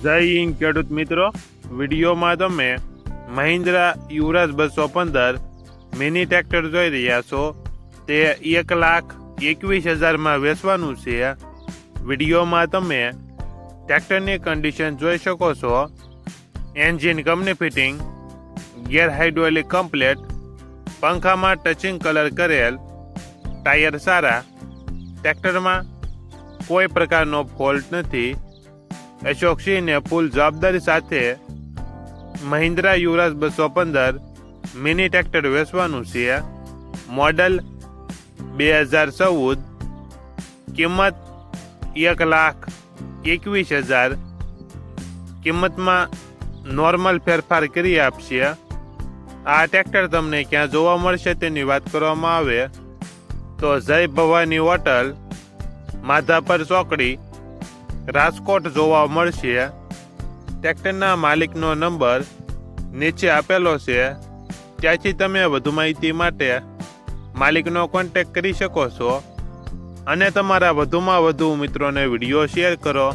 જય હિન્દ ખેડૂત મિત્રો, વિડીયોમાં તમે મહિન્દ્રા યુવરાજ 215 મિની ટ્રેક્ટર જોઈ રહ્યા છો. તે 1,21,000 વેચવાનું છે. વિડીયોમાં તમે ટ્રેક્ટરની કન્ડિશન જોઈ શકો છો. Engine company fitting, gear hydraulic complete, પંખામાં ટચિંગ કલર કરેલ, ટાયર સારા, ટ્રેક્ટરમાં કોઈ પ્રકારનો ફોલ્ટ નથી. અશોક સિંહને ફૂલ જવાબદારી સાથે મહિન્દ્રા યુવરાજ 215 મિની ટ્રેક્ટર વેચવાનું છે. મોડલ 2014, કિંમત 1,21,000. કિંમતમાં નોર્મલ ફેરફાર કરી આપશે. આ ટ્રેક્ટર તમને ક્યાં જોવા મળશે તેની વાત કરવામાં આવે તો જય ભવાની હોટલ, માધાપર ચોકડી, રાજકોટ જોવા મળશે. ટ્રેક્ટરના માલિકનો નંબર નીચે આપેલો છે, ત્યાંથી તમે વધુ માહિતી માટે માલિકનો કોન્ટેક્ટ કરી શકો છો અને તમારા વધુમાં વધુ મિત્રોને વિડીયો શેર કરો.